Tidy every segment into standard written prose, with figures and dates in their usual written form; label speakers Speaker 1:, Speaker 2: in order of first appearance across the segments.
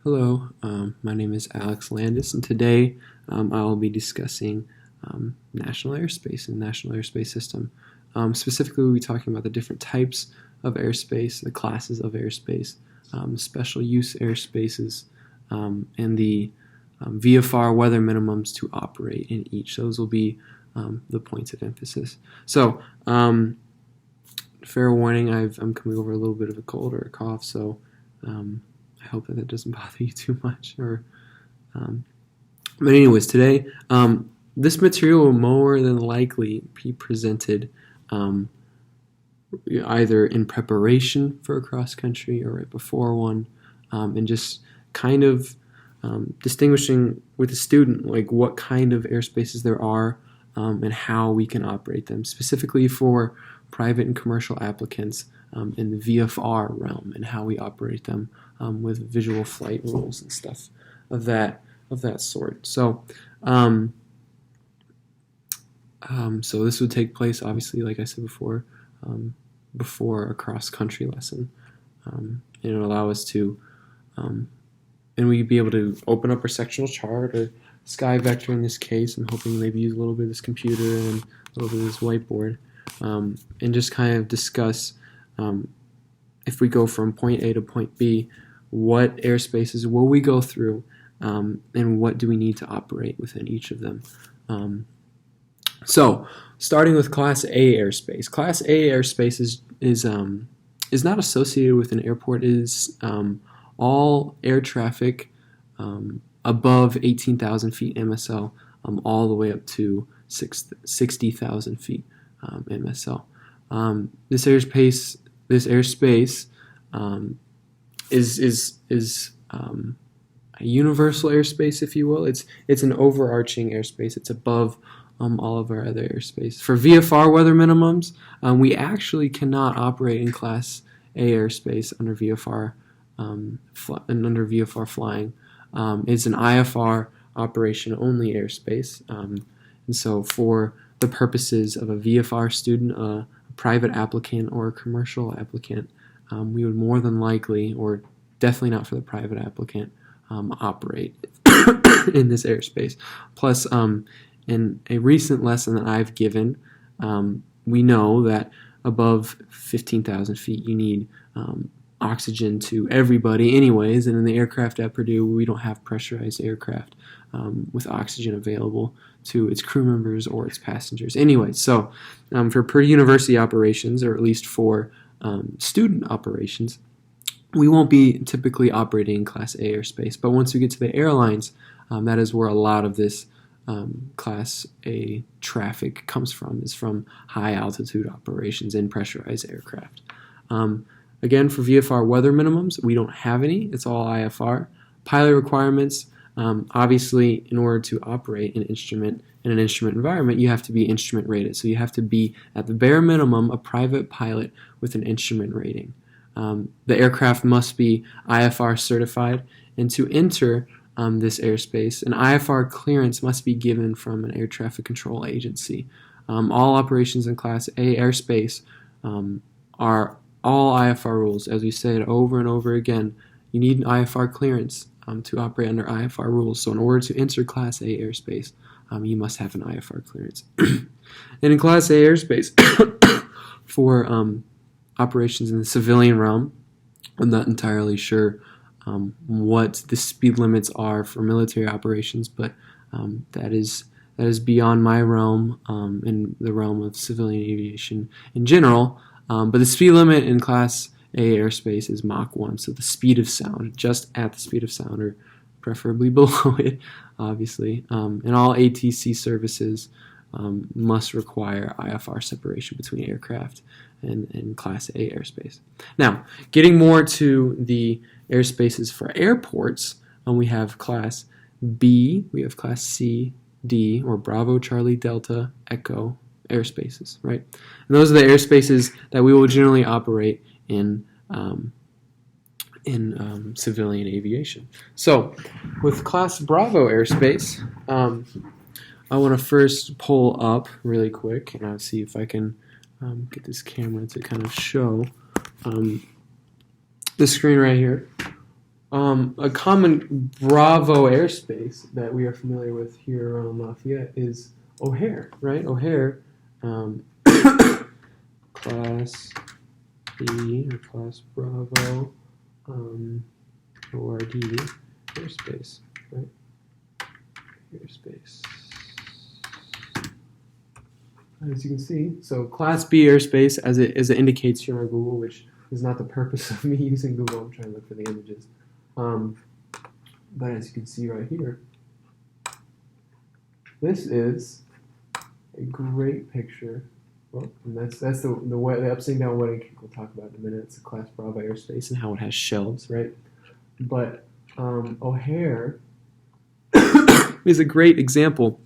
Speaker 1: Hello, my name is Alex Landis, and today I will be discussing national airspace and national airspace system. Specifically, we'll be talking about the different types of airspace, the classes of airspace, special use airspaces, and the VFR weather minimums to operate in each. Those will be the points of emphasis. So, fair warning, I'm coming over a little bit of a cold or a cough, so I hope that doesn't bother you too much. But anyways, today this material will more than likely be presented either in preparation for a cross country or right before one, and just kind of distinguishing with the student like what kind of airspaces there are and how we can operate them, specifically for private and commercial applicants in the VFR realm and how we operate them with visual flight rules and stuff of that sort. So, so this would take place, obviously, like I said before, before a cross-country lesson, and it would allow us to, and we'd be able to open up our sectional chart or sky vector in this case. I'm hoping maybe use a little bit of this computer and a little bit of this whiteboard, and just kind of discuss if we go from point A to point B, what airspaces will we go through, and what do we need to operate within each of them. So, starting with Class A airspace. Class A airspace is not associated with an airport. It is all air traffic above 18,000 feet MSL, all the way up to 60,000 feet MSL. This airspace is a universal airspace, if you will. It's an overarching airspace. It's above all of our other airspace. For VFR weather minimums, we actually cannot operate in Class A airspace under VFR flying. It's an IFR operation only airspace, and so for the purposes of a VFR student, a private applicant, or a commercial applicant, we would more than likely, or definitely not for the private applicant, operate in this airspace. Plus, in a recent lesson that I've given, we know that above 15,000 feet you need oxygen to everybody anyways, and in the aircraft at Purdue we don't have pressurized aircraft with oxygen available to its crew members or its passengers anyway. So for Purdue University operations, or at least for student operations, we won't be typically operating in Class A airspace, but once we get to the airlines, that is where a lot of this Class A traffic comes from, is from high altitude operations in pressurized aircraft. Again, for VFR weather minimums, we don't have any. It's all IFR. Pilot requirements, obviously, in order to operate an instrument in an instrument environment, you have to be instrument rated. So you have to be, at the bare minimum, a private pilot with an instrument rating. The aircraft must be IFR certified, and to enter this airspace, an IFR clearance must be given from an air traffic control agency. All operations in Class A airspace are all IFR rules. As we said over and over again, you need an IFR clearance to operate under IFR rules. So in order to enter Class A airspace, you must have an IFR clearance. And in Class A airspace, for operations in the civilian realm, I'm not entirely sure what the speed limits are for military operations, but that is beyond my realm, in the realm of civilian aviation in general. But the speed limit in Class A airspace is Mach 1, so the speed of sound, just at the speed of sound, or preferably below it, obviously. And all ATC services must require IFR separation between aircraft and Class A airspace. Now, getting more to the airspaces for airports, we have Class B, we have Class C, D, or Bravo, Charlie, Delta, Echo airspaces, right? And those are the airspaces that we will generally operate in civilian aviation. So, with Class Bravo airspace, I want to first pull up really quick, and I'll see if I can get this camera to kind of show the screen right here. A common Bravo airspace that we are familiar with here around Lafayette is O'Hare, right? O'Hare, um, Class B or Class Bravo, ORD airspace, right? Airspace. As you can see, so Class B airspace, as it indicates here on Google, which is not the purpose of me using Google. I'm trying to look for the images. But as you can see right here, this is a great picture. Well, and that's the upside down wedding cake we'll talk about in a minute. It's a Class Bravo airspace and how it has shelves, right? But O'Hare is a great example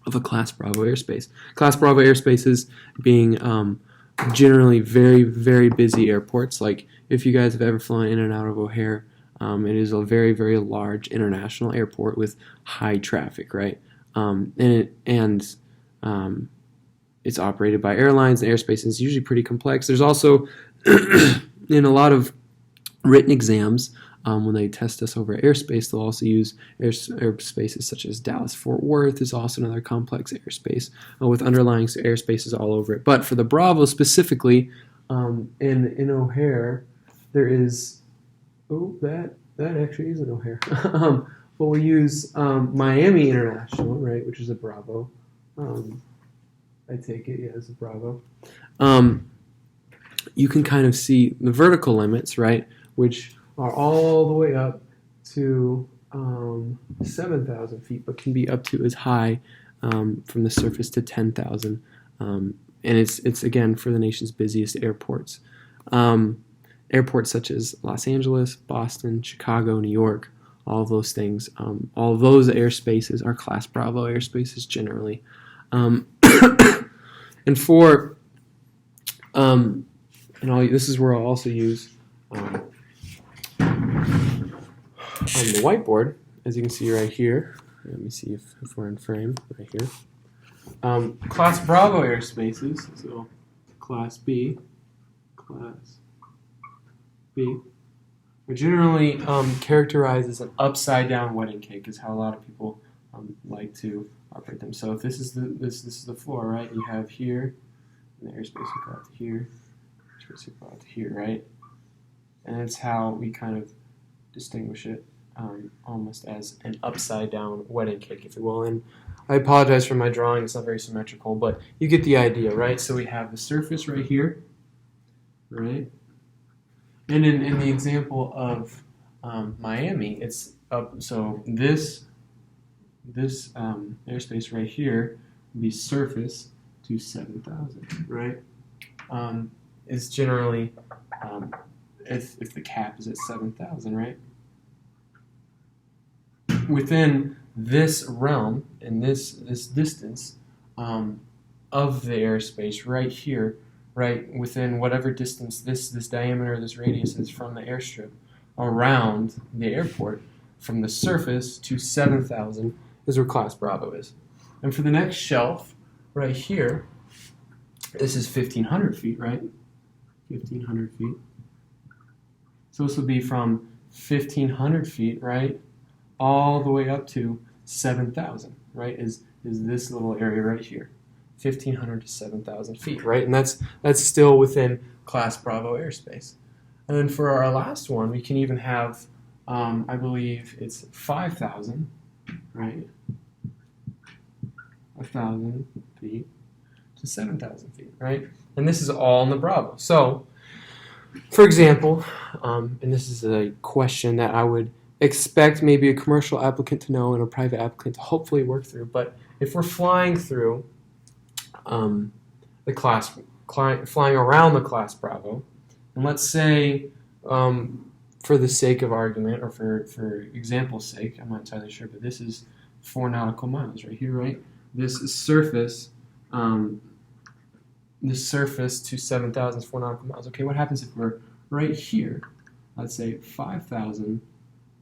Speaker 1: of a Class Bravo airspace. Class Bravo airspaces being generally very, very busy airports. Like if you guys have ever flown in and out of O'Hare, it is a very, very large international airport with high traffic, right? It's operated by airlines. The airspace is usually pretty complex. There's also in a lot of written exams, when they test us over airspace, they'll also use airspaces such as Dallas-Fort Worth is also another complex airspace with underlying airspaces all over it. But for the Bravo specifically, in O'Hare, there is that actually is an O'Hare. But we use Miami International, right, which is a Bravo. I take it, yeah, it's a Bravo. You can kind of see the vertical limits, right, which are all the way up to 7,000 feet, but can be up to as high from the surface to 10,000. And it's again for the nation's busiest airports. Airports such as Los Angeles, Boston, Chicago, New York, all of those things, all of those airspaces are Class Bravo airspaces generally. And for this is where I'll also use on the whiteboard, as you can see right here. Let me see if we're in frame right here. Class Bravo airspaces, so Class B, are generally characterized as an upside down wedding cake, is how a lot of people like to operate them. So if this is the floor, right? You have here, and the airspace will go out to here, airspace will go out to here, right? And that's how we kind of distinguish it almost as an upside down wedding cake, if you will. And I apologize for my drawing, it's not very symmetrical, but you get the idea, right? So we have the surface right here, right? And in the example of Miami, it's up, so this airspace right here would be surface to 7,000, right? Is generally, if the cap is at 7,000, right? Within this realm and this distance of the airspace right here, right within whatever distance this diameter, this radius is from the airstrip around the airport, from the surface to 7,000 is where Class Bravo is. And for the next shelf right here, this is 1,500 feet, right? 1,500 feet. So this will be from 1,500 feet, right, all the way up to 7,000, right, is this little area right here. 1,500 to 7,000 feet, right? And that's still within Class Bravo airspace. And then for our last one, we can even have, I believe it's 5,000, right? 1,000 feet to 7,000 feet, right? And this is all in the Bravo. So, for example, and this is a question that I would expect maybe a commercial applicant to know and a private applicant to hopefully work through, but if we're flying through flying around the Class Bravo, and let's say, for the sake of argument, or for example's sake, I'm not entirely sure, but this is 4 nautical miles right here, right? This is surface, this surface to 7,000 is 4 nautical miles. Okay, what happens if we're right here, let's say 5,000,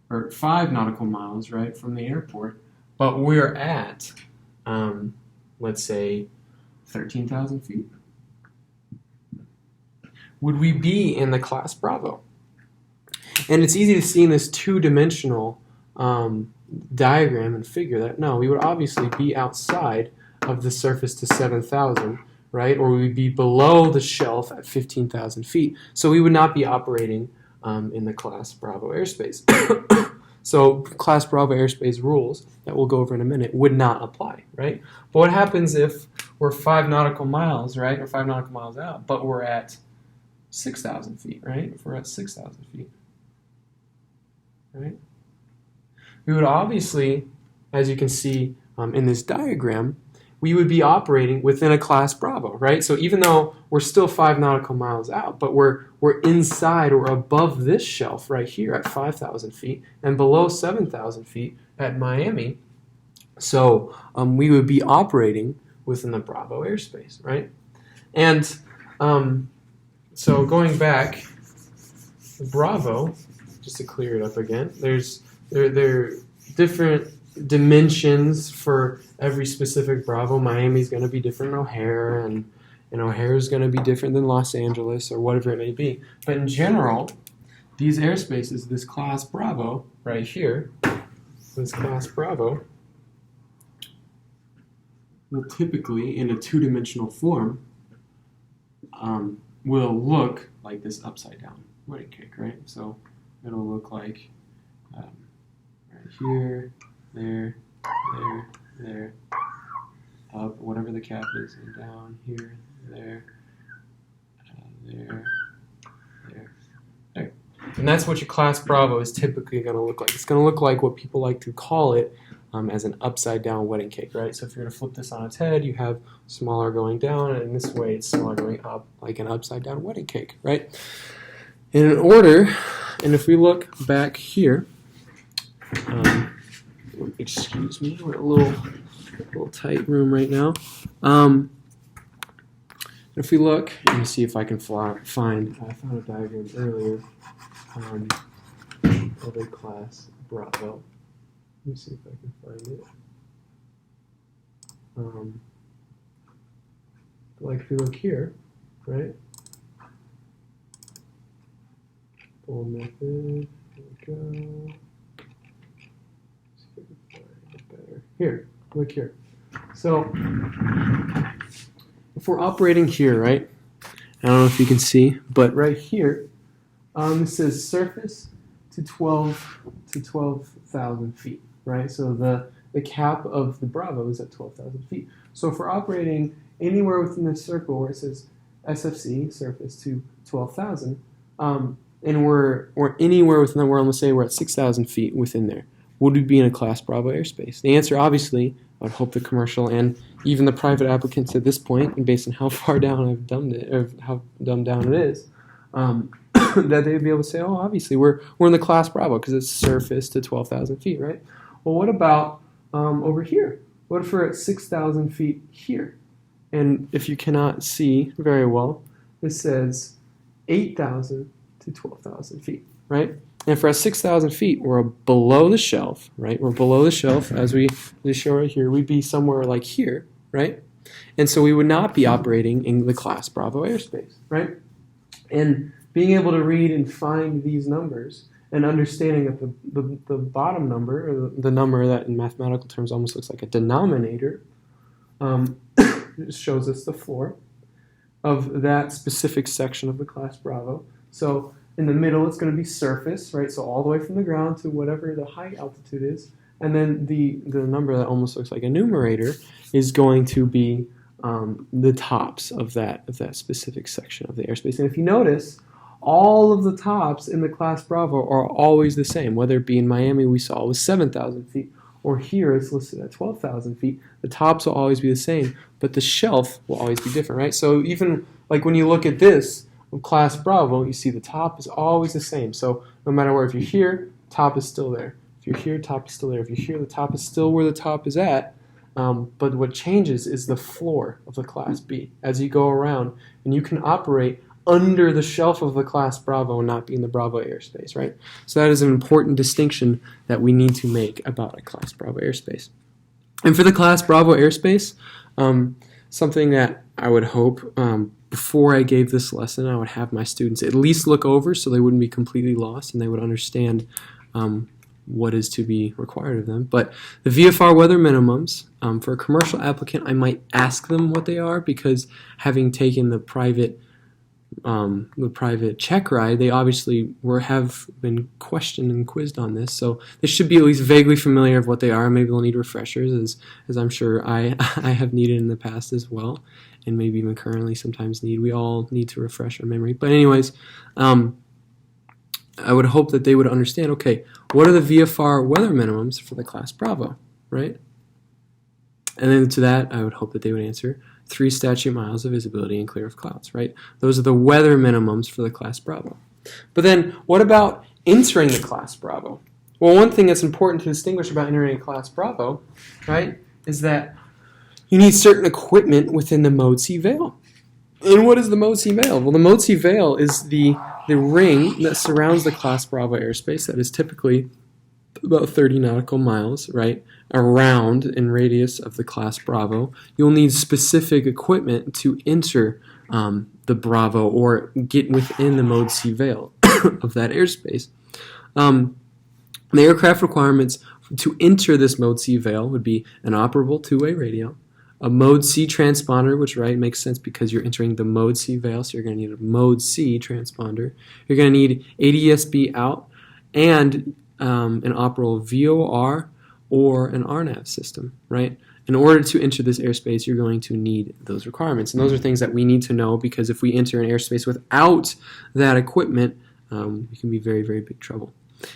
Speaker 1: or 5 nautical miles, right, from the airport, but we're at, let's say, 13,000 feet? Would we be in the Class Bravo? And it's easy to see in this two-dimensional diagram and figure that, no, we would obviously be outside of the surface to 7,000, right? Or we would be below the shelf at 15,000 feet. So we would not be operating in the Class Bravo airspace. So Class Bravo airspace rules that we'll go over in a minute would not apply, right? But what happens if we're 5 nautical miles, right, or 5 nautical miles out, but we're at 6,000 feet, right? If we're at 6,000 feet, right? We would obviously, as you can see in this diagram, we would be operating within a Class Bravo, right? So even though we're still 5 nautical miles out, but we're inside or above this shelf right here at 5,000 feet and below 7,000 feet at Miami, so we would be operating within the Bravo airspace, right? And so going back, Bravo, just to clear it up again, there are different dimensions for every specific Bravo. Miami's going to be different than O'Hare, and O'Hare is going to be different than Los Angeles or whatever it may be. But in general, these airspaces, this Class Bravo right here, this Class Bravo will typically, in a two-dimensional form, will look like this upside-down wedding cake, right? So it'll look like right here, there, up, whatever the cap is, and down, here, there, there. And that's what your Class Bravo is typically going to look like. It's going to look like what people like to call it as an upside-down wedding cake, right? So if you're going to flip this on its head, you have smaller going down, and in this way it's smaller going up, like an upside-down wedding cake, right? And in order, and if we look back here, excuse me, we're in a little tight room right now. If we look, let me see if I can find, I found a diagram earlier of a Class Bravo. Let me see if I can find it. Like if you look here, right? Full method, here we go. See if I can find it better. Here, look here. So if we're operating here, right? I don't know if you can see, but right here, it says surface to 12,000 feet, right? So the cap of the Bravo is at 12,000 feet. So if we're operating anywhere within this circle where it says SFC, surface to 12,000, and we're anywhere within the world, let's say we're at 6,000 feet within there, would we be in a Class Bravo airspace? The answer, obviously, I would hope the commercial and even the private applicants at this point, and based on how far down I've dumbed it, or how dumbed down it is, that they'd be able to say, oh, obviously, we're in the Class Bravo because it's surface to 12,000 feet, right? Well, what about over here? What if we're at 6,000 feet here? And if you cannot see very well, it says 8,000 to 12,000 feet, right? And if we're at 6,000 feet, we're below the shelf, right? We're below the shelf, as we show right here. We'd be somewhere like here, right? And so we would not be operating in the Class Bravo airspace, right? And being able to read and find these numbers and understanding that the bottom number, or the number that in mathematical terms almost looks like a denominator, shows us the floor of that specific section of the Class Bravo. So in the middle, it's going to be surface, right? So all the way from the ground to whatever the high altitude is. And then the number that almost looks like a numerator is going to be the tops of that specific section of the airspace. And if you notice, all of the tops in the Class Bravo are always the same. Whether it be in Miami, we saw it was 7,000 feet, or here it's listed at 12,000 feet. The tops will always be the same, but the shelf will always be different, right? So even like when you look at this Class Bravo, you see the top is always the same. So no matter where, if you're here, top is still there. If you're here, top is still there. If you're here, the top is still where the top is at. But what changes is the floor of the Class B as you go around, and you can operate under the shelf of the Class Bravo and not be in the Bravo airspace, right? So that is an important distinction that we need to make about a Class Bravo airspace. And for the Class Bravo airspace, something that I would hope before I gave this lesson, I would have my students at least look over so they wouldn't be completely lost and they would understand what is to be required of them. But the VFR weather minimums, for a commercial applicant, I might ask them what they are, because having taken the private check ride, they obviously have been questioned and quizzed on this, so they should be at least vaguely familiar of what they are. Maybe they'll need refreshers, as I'm sure I have needed in the past as well, and maybe even currently sometimes need. We all need to refresh our memory. But anyways, I would hope that they would understand, okay, what are the VFR weather minimums for the class Bravo, right? And then to that, I would hope that they would answer 3 statute miles of visibility and clear of clouds, right? Those are the weather minimums for the class Bravo. But then what about entering the class Bravo? Well, one thing that's important to distinguish about entering a class Bravo, right, is that you need certain equipment within the Mode C veil. And what is the Mode C veil? Well, the Mode C veil is the ring that surrounds the class Bravo airspace that is typically about 30 nautical miles, right, around in radius of the class Bravo. You'll need specific equipment to enter the Bravo or get within the Mode C veil of that airspace. The aircraft requirements to enter this Mode C veil would be an operable two-way radio, a Mode C transponder, which makes sense because you're entering the Mode C veil, so you're going to need a Mode C transponder. You're going to need ADS-B out and an operable VOR or an RNAV system, right? In order to enter this airspace, you're going to need those requirements. And those are things that we need to know, because if we enter an airspace without that equipment, we can be very, very big trouble.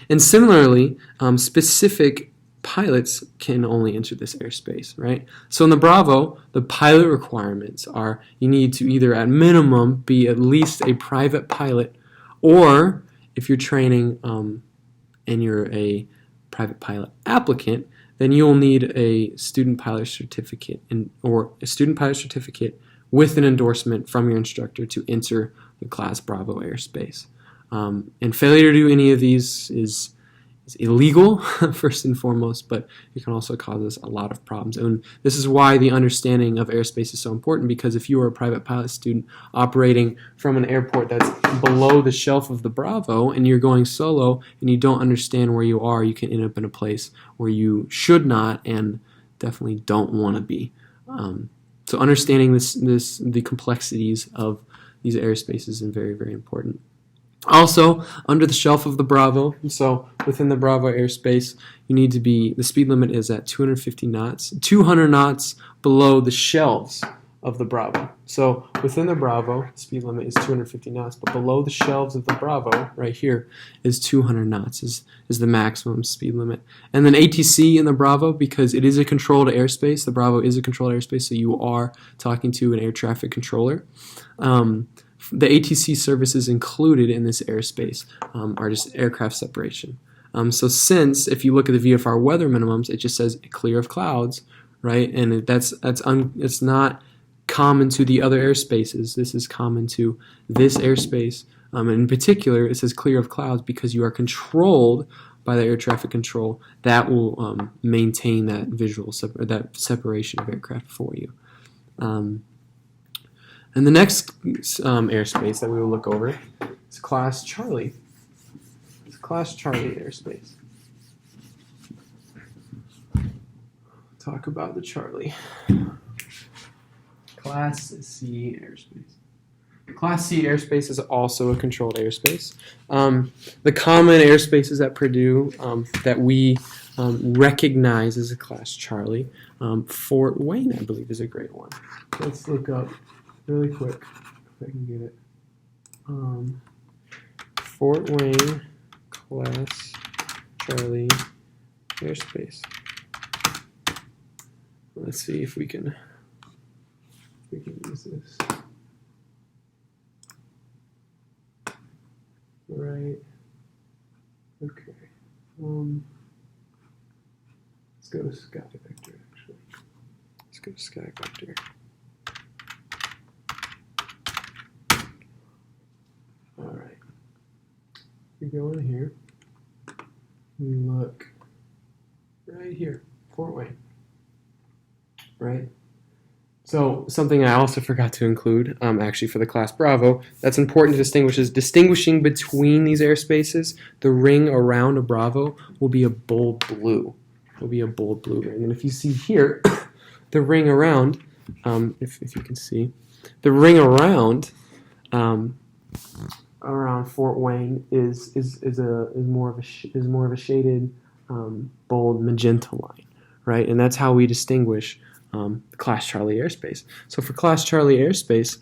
Speaker 1: And similarly, specific pilots can only enter this airspace, right? So in the Bravo, the pilot requirements are you need to either at minimum be at least a private pilot, or if you're training and you're a private pilot applicant, then you'll need a student pilot certificate or a student pilot certificate with an endorsement from your instructor to enter the class Bravo airspace. And failure to do any of these is illegal, first and foremost, but it can also cause us a lot of problems. And this is why the understanding of airspace is so important, because if you are a private pilot student operating from an airport that's below the shelf of the Bravo and you're going solo and you don't understand where you are, you can end up in a place where you should not and definitely don't want to be. So understanding the complexities of these airspaces is very, very important. Also, under the shelf of the Bravo, so within the Bravo airspace, you need to be, the speed limit is at 250 knots, 200 knots below the shelves of the Bravo. So within the Bravo, the speed limit is 250 knots, but below the shelves of the Bravo, right here, is 200 knots, is the maximum speed limit. And then ATC in the Bravo, because it is a controlled airspace, the Bravo is a controlled airspace, so you are talking to an air traffic controller. The ATC services included in this airspace are just aircraft separation. So since, if you look at the VFR weather minimums, it just says clear of clouds, right? And it's not common to the other airspaces. This is common to this airspace. And in particular, it says clear of clouds because you are controlled by the air traffic control. That will maintain that visual that separation of aircraft for you. And the next airspace that we will look over is Class Charlie. It's Class Charlie airspace. Talk about the Charlie. Class C airspace. Class C airspace is also a controlled airspace. The common airspaces at Purdue that we recognize as a Class Charlie, Fort Wayne, I believe, is a great one. Let's look up really quick if I can get it. Fort Wayne Class Charlie airspace. Let's see if we can use this. Right. Okay. Let's go to Sky Vector, actually. Let's go to Sky Vector. All right. We go in here. We look right here, Fort Wayne. Right? So something I also forgot to include, actually for the class Bravo, that's important to distinguish is distinguishing between these airspaces. The ring around a Bravo will be a bold blue. It will be a bold blue ring. And if you see here, the ring around, if you can see, the ring around Fort Wayne is more of a shaded bold magenta line, right? And that's how we distinguish the Class Charlie airspace. So for Class Charlie airspace,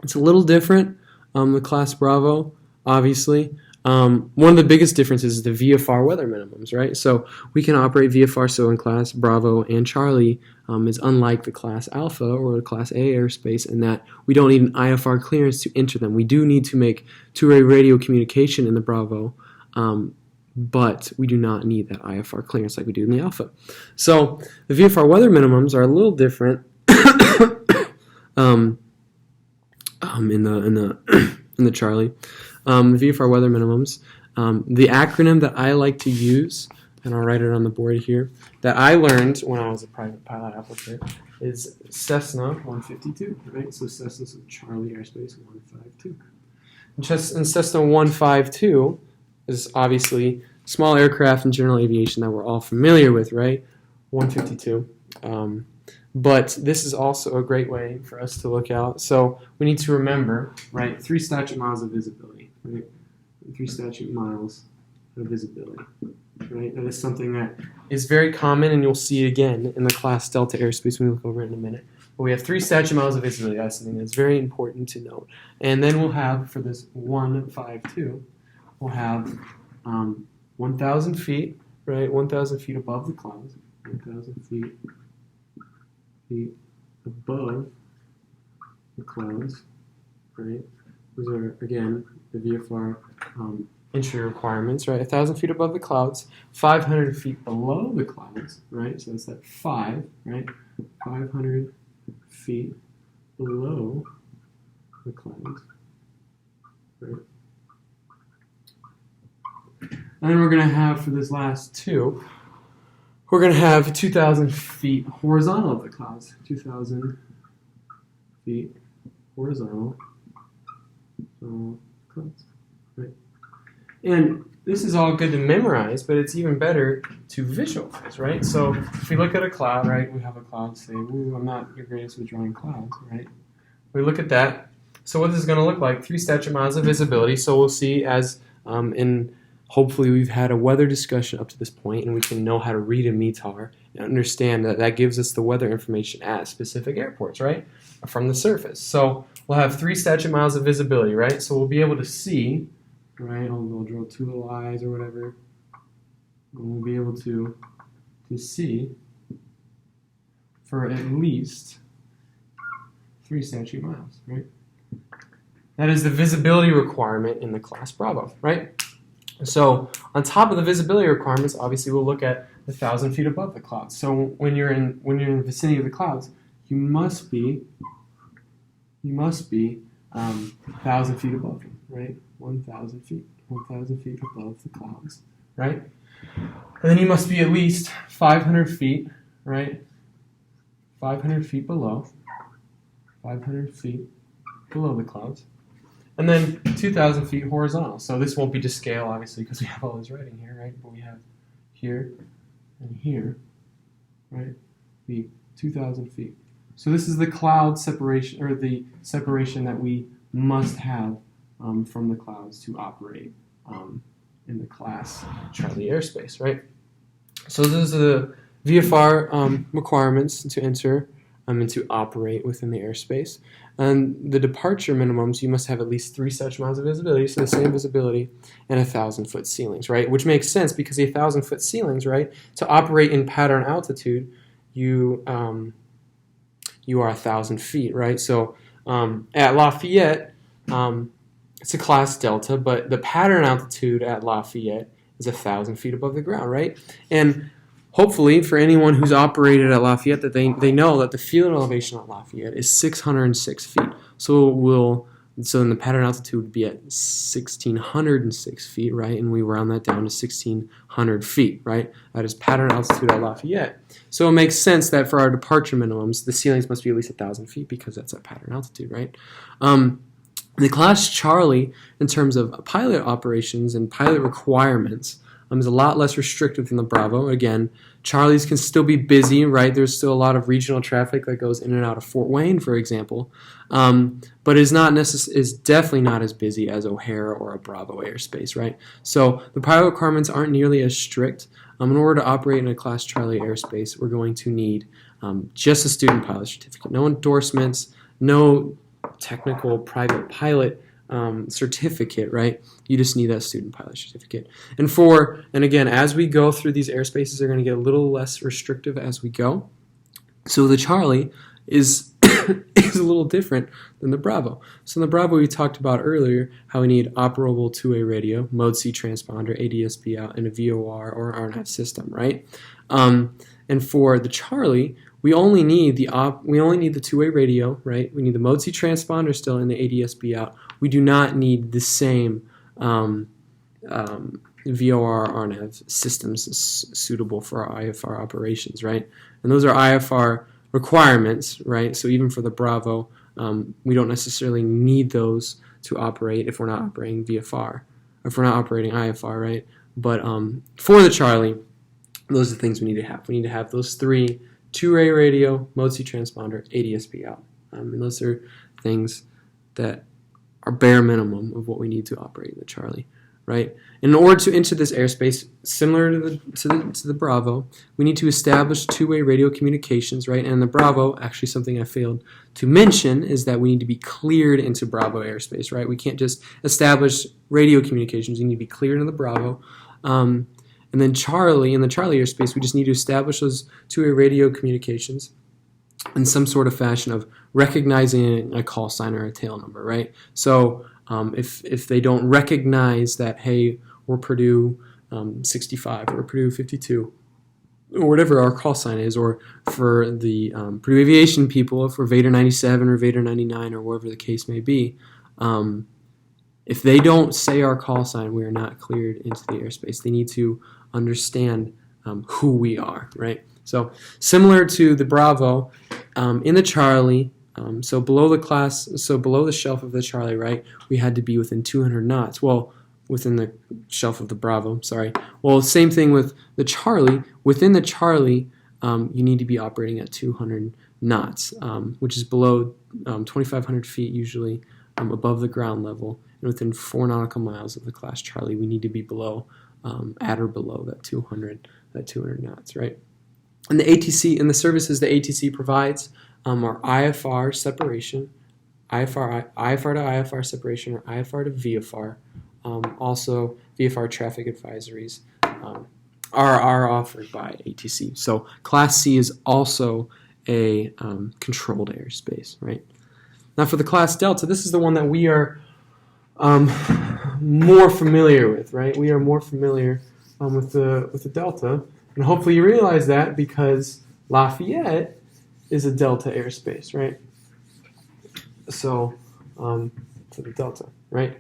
Speaker 1: it's a little different. The Class Bravo, obviously. One of the biggest differences is the VFR weather minimums, right? So we can operate VFR, so in Class Bravo and Charlie is unlike the Class Alpha or the Class A airspace in that we don't need an IFR clearance to enter them. We do need to make two-way radio communication in the Bravo, but we do not need that IFR clearance like we do in the Alpha. So the VFR weather minimums are a little different in the Charlie. The VFR weather minimums. The acronym that I like to use, and I'll write it on the board here, that I learned when I was a private pilot applicant is Cessna 152, right? So Cessna's Charlie Airspace 152. And Cessna 152 is obviously small aircraft and general aviation that we're all familiar with, right? 152. But this is also a great way for us to look out. So we need to remember, right, 3 statute miles of visibility, right? 3 statute miles of visibility, right? That is something that is very common, and you'll see it again in the Class Delta airspace when we look over it in a minute. But we have 3 statute miles of visibility. That's something that's very important to note. And then we'll have, for this 152, we'll have 1,000 feet, right? 1,000 feet above the clouds. 1,000 feet above the clouds, right? Those are, again, the VFR entry requirements, right? 1,000 feet above the clouds, 500 feet below the clouds, right? So that's that 5, right? 500 feet below the clouds, right? And then we're going to have, for this last 2, we're going to have 2,000 feet horizontal of the clouds. 2,000 feet horizontal clouds, right? And this is all good to memorize, but it's even better to visualize, right? So if we look at a cloud, right, we have a cloud, say, ooh, I'm not your greatest with drawing clouds, right? We look at that. So what this is going to look like, 3 statute miles of visibility. So we'll see as hopefully we've had a weather discussion up to this point, and we can know how to read a METAR and understand that that gives us the weather information at specific airports, right, from the surface. So we'll have 3 statute miles of visibility, right? So we'll be able to see, right, I'll draw 2 little eyes or whatever, and we'll be able to see for at least 3 statute miles, right? That is the visibility requirement in the Class Bravo, right? So on top of the visibility requirements, obviously we'll look at 1,000 feet above the clouds. So when you're in the vicinity of the clouds, you must be 1,000 feet above them, right? 1,000 feet above the clouds, right? And then you must be at least 500 feet, right? 500 feet below. 500 feet below the clouds. And then 2,000 feet horizontal. So this won't be to scale, obviously, because we have all this writing here, right? But we have here and here, right? Be 2,000 feet. So this is the cloud separation, or the separation that we must have from the clouds to operate in the Class Charlie airspace, right? So those are the VFR requirements to enter and to operate within the airspace. And the departure minimums, you must have at least 3 statute miles of visibility, so the same visibility, and 1,000-foot ceilings, right? Which makes sense because the 1,000-foot ceilings, right, to operate in pattern altitude, you are 1,000 feet, right? So at Lafayette, it's a Class Delta, but the pattern altitude at Lafayette is 1,000 feet above the ground, right? And hopefully, for anyone who's operated at Lafayette, that they know that the field elevation at Lafayette is 606 feet. So we'll So then the pattern altitude would be at 1,606 feet, right? And we round that down to 1,600 feet, right? That is pattern altitude at Lafayette. So it makes sense that for our departure minimums, the ceilings must be at least 1,000 feet because that's at pattern altitude, right? The class Charlie, in terms of pilot operations and pilot requirements, is a lot less restrictive than the Bravo. Again, Charlies can still be busy, right? There's still a lot of regional traffic that goes in and out of Fort Wayne, for example, but is definitely not as busy as O'Hare or a Bravo airspace, right? So the pilot requirements aren't nearly as strict. In order to operate in a Class Charlie airspace, we're going to need just a student pilot certificate, no endorsements, no technical private pilot certificate, right? You just need that student pilot certificate. And again, as we go through these airspaces, they're going to get a little less restrictive as we go. So the Charlie is is a little different than the Bravo. So in the Bravo, we talked about earlier how we need operable two-way radio, mode C transponder, ADS-B out, and a VOR or RNF system, right? And for the Charlie, we only need the two-way radio, right? We need the mode C transponder still and the ADS-B out. We do not need the same VOR RNF systems suitable for our IFR operations, right? And those are IFR requirements, right? So even for the Bravo, we don't necessarily need those to operate if we're not operating VFR, if we're not operating IFR, right? But for the Charlie, those are the things we need to have. We need to have those three: two-way radio, mode C transponder, ADS-B out. And those are things that are bare minimum of what we need to operate the Charlie, right? In order to enter this airspace, similar to the Bravo, we need to establish two-way radio communications, right? And the Bravo, actually something I failed to mention, is that we need to be cleared into Bravo airspace, right? We can't just establish radio communications. We need to be cleared into the Bravo. And then in the Charlie airspace, we just need to establish those two-way radio communications in some sort of fashion of recognizing a call sign or a tail number, right? So if they don't recognize that, hey, we're Purdue 65 or Purdue 52, or whatever our call sign is, or for the Purdue Aviation people, if we're Vader 97 or Vader 99 or whatever the case may be, if they don't say our call sign, we are not cleared into the airspace. They need to understand who we are, right? So similar to the Bravo, in the Charlie, so below the shelf of the Charlie, right, we had to be within 200 knots. Well, within the shelf of the Bravo, sorry. Well, same thing with the Charlie. Within the Charlie, you need to be operating at 200 knots, which is below 2,500 feet usually, above the ground level. And within 4 nautical miles of the Class Charlie, we need to be below, at or below that 200 knots, right? And the ATC, and the services the ATC provides are IFR separation, IFR to IFR separation, or IFR to VFR. Also, VFR traffic advisories are offered by ATC. So Class C is also a controlled airspace, right? Now for the Class Delta, this is the one that we are more familiar with, right? We are more familiar with the Delta, and hopefully you realize that because Lafayette is a Delta airspace, right? So for the Delta, right?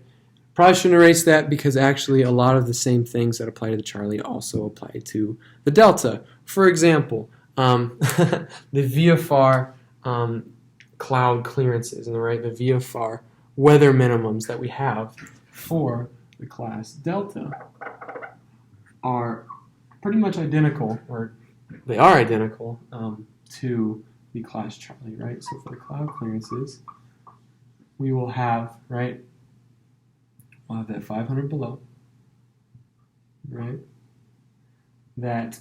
Speaker 1: Probably shouldn't erase that because actually a lot of the same things that apply to the Charlie also apply to the Delta. For example, the VFR cloud clearances, and right, the VFR weather minimums that we have for the Class Delta are pretty much identical, or they are identical to the Class Charlie, right? So for the cloud clearances, we will have, right, we'll have that 500 below, right? That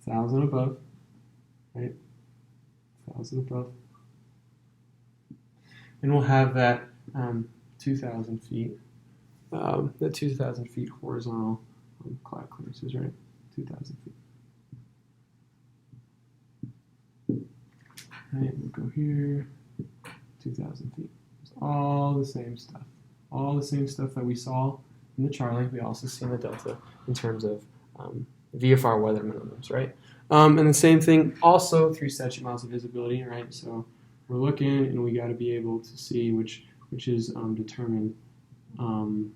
Speaker 1: 1,000 above, right? 1,000 above. And we'll have that 2,000 feet, that 2,000 feet horizontal cloud clearances, right? 2,000 feet. Right, we'll go here, 2,000 feet. It's all the same stuff. All the same stuff that we saw in the Charlie, we also see in the Delta in terms of VFR weather minimums, right? And the same thing also 3 statute miles of visibility, right? So we're looking and we got to be able to see which which is determined on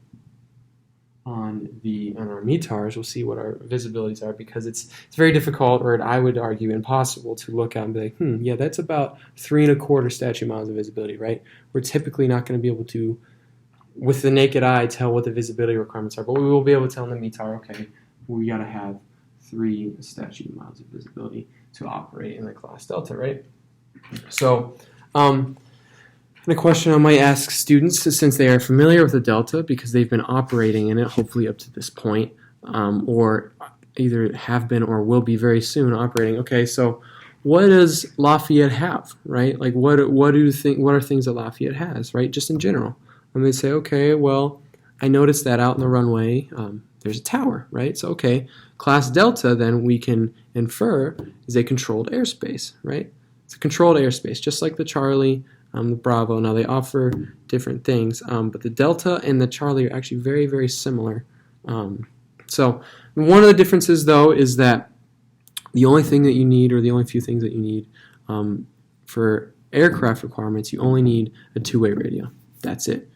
Speaker 1: our METARs. We'll see what our visibilities are, because it's very difficult, or I would argue impossible, to look at and be like, yeah, that's about 3¼ statute miles of visibility, right? We're typically not going to be able to, with the naked eye, tell what the visibility requirements are, but we will be able to tell in the METAR, okay, we got to have 3 statute miles of visibility to operate in the class Delta, right? So, the question I might ask students, since they are familiar with the Delta because they've been operating in it hopefully up to this point, or either have been or will be very soon operating. Okay, so what does Lafayette have, right? Like what do you think? What are things that Lafayette has, right? Just in general, and they say, okay, well, I noticed that out in the runway, there's a tower, right? So okay, class Delta, then we can infer, is a controlled airspace, right? It's a controlled airspace, just like the Charlie. The Bravo. Now they offer different things, but the Delta and the Charlie are actually very, very similar. So one of the differences, though, is that the only thing that you need, or the only few things that you need for aircraft requirements, you only need a 2-way radio. That's it.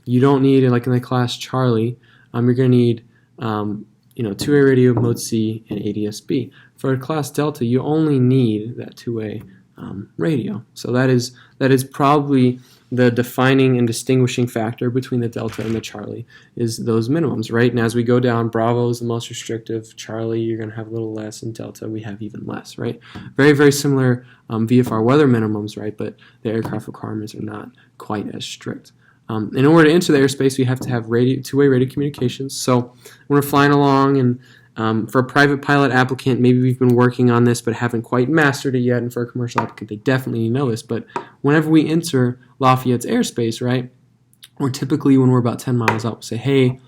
Speaker 1: You don't need, like in the class Charlie, you're going to need 2-way radio, mode C, and ADS-B. For a class Delta, you only need that 2-way radio. So that is probably the defining and distinguishing factor between the Delta and the Charlie, is those minimums, right? And as we go down, Bravo is the most restrictive, Charlie you're going to have a little less, and Delta we have even less, right? Very, very similar VFR weather minimums, right? But the aircraft requirements are not quite as strict. In order to enter the airspace, we have to have 2-way radio communications. So when we're flying along, and for a private pilot applicant, maybe we've been working on this but haven't quite mastered it yet, and for a commercial applicant, they definitely know this. But whenever we enter Lafayette's airspace, right, or typically when we're about 10 miles out, we'll say, hey,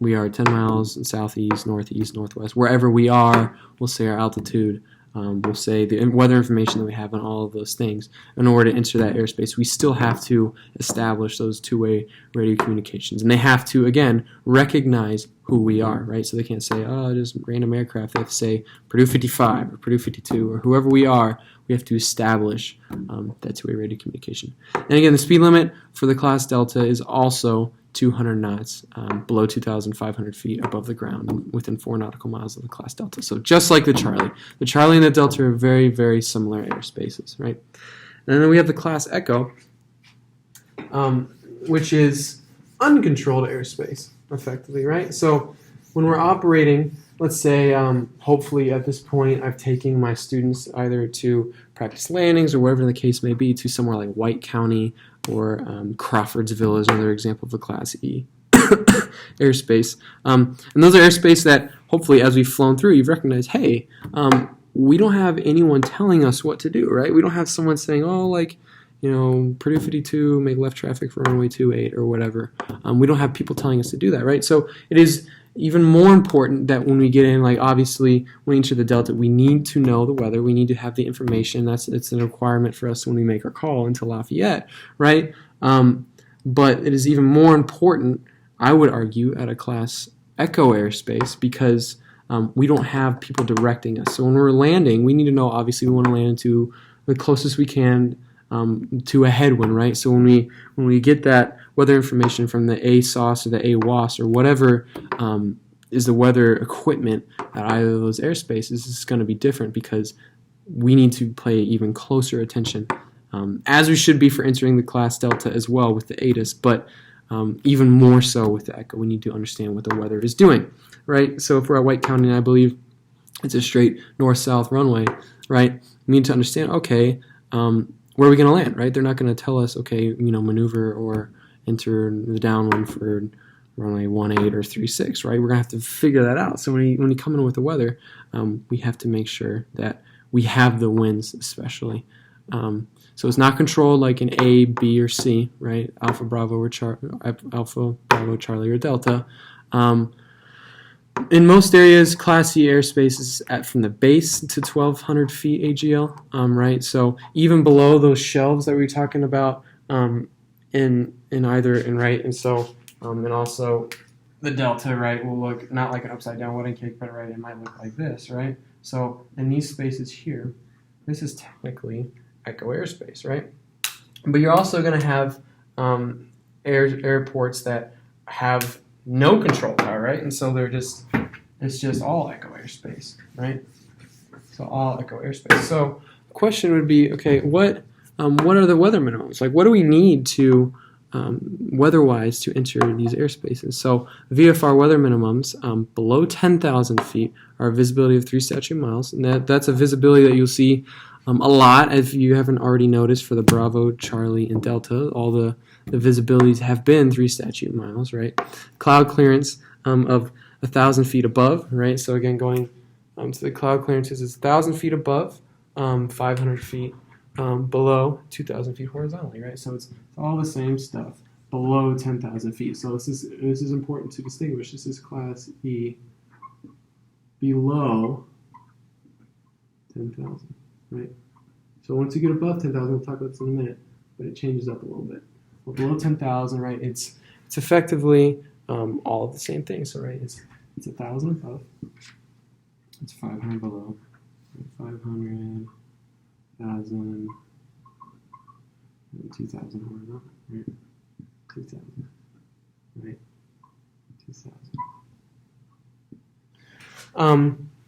Speaker 1: we are 10 miles southeast, northeast, northwest, wherever we are, we'll say our altitude. We'll say the weather information that we have on all of those things. In order to enter that airspace, we still have to establish those 2-way radio communications. And they have to, again, recognize who we are, right? So they can't say, oh, just random aircraft. They have to say Purdue 55 or Purdue 52 or whoever we are. We have to establish that 2-way radio communication. And again, the speed limit for the class Delta is also 200 knots, below 2,500 feet above the ground, within 4 nautical miles of the class Delta. So just like the Charlie and the Delta are very, very similar airspaces, right? And then we have the class Echo, which is uncontrolled airspace, effectively, right? So when we're operating, let's say, hopefully at this point, I've taken my students either to practice landings or wherever the case may be, to somewhere like White County or Crawfordsville is another example of a Class E airspace. And those are airspace that hopefully as we've flown through, you've recognized, hey, we don't have anyone telling us what to do, right? We don't have someone saying, oh, like, Purdue 52, make left traffic for runway 28 or whatever. We don't have people telling us to do that, right? So it is even more important that when we get in, like obviously when we enter the Delta, we need to know the weather. We need to have the information. It's a requirement for us when we make our call into Lafayette, right? But it is even more important, I would argue, at a Class Echo airspace, because we don't have people directing us. So when we're landing, we need to know, obviously we want to land into the closest we can to a headwind, right? So when we get that weather information from the ASOS or the AWOS or whatever is the weather equipment at either of those airspaces, is going to be different, because we need to pay even closer attention, as we should be for entering the Class Delta as well with the ATIS, but even more so with the Echo. We need to understand what the weather is doing, right? So if we're at White County, and I believe it's a straight north-south runway, right? We need to understand, okay, where are we going to land, right? They're not going to tell us, okay, maneuver or enter the downwind for runway 18 or 36, right? We're going to have to figure that out. So when you come in with the weather, we have to make sure that we have the winds, especially. So it's not controlled like an A, B, or C, right? Alpha, Bravo, Charlie, or Delta. In most areas, Class E airspace is from the base to 1,200 feet AGL, right? So even below those shelves that we were talking about, and also the Delta, right, will look not like an upside down wedding cake, but right, it might look like this, right? So in these spaces here, this is technically Echo airspace, right? But you're also going to have airports that have no control tower, right? And so it's just all echo airspace, right? So all echo airspace. So the question would be, okay, what are the weather minimums? Like, what do we need to weather-wise to enter these airspaces? So VFR weather minimums below 10,000 feet are a visibility of 3 statute miles, and that's a visibility that you'll see a lot, if you haven't already noticed, for the Bravo, Charlie, and Delta. All the visibilities have been 3 statute miles, right? Cloud clearance of 1,000 feet above, right? So again, going to the cloud clearances is 1,000 feet above, 500 feet below, 2,000 feet horizontally, right? So it's all the same stuff below 10,000 feet. So this is important to distinguish. This is Class E below 10,000, right? So once you get above 10,000, we'll talk about this in a minute, but it changes up a little bit. Well, below 10,000, right? It's effectively all of the same thing. So right, it's 1,000 above. It's 500 below. 500, 1,000, 2,000 horizontal, right? 2,000, right? 2,000.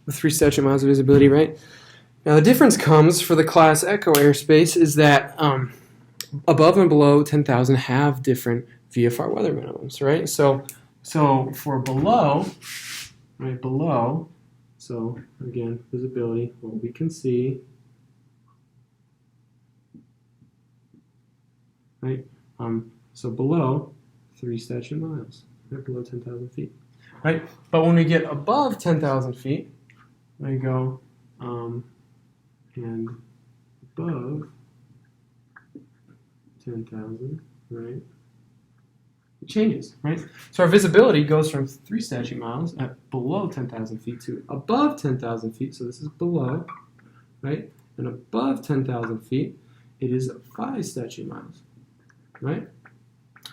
Speaker 1: The 3 statute miles of visibility, right? Now the difference comes for the Class Echo airspace is that above and below 10,000 have different VFR weather minimums, right? So for below, right, below, so again, visibility, what we can see, right? So below 3 statute miles, right, below 10,000 feet, right? But when we get above 10,000 feet, we go and above 10,000, right? It changes, right? So our visibility goes from 3 statute miles at below 10,000 feet to above 10,000 feet. So this is below, right? And above 10,000 feet, it is 5 statute miles, right?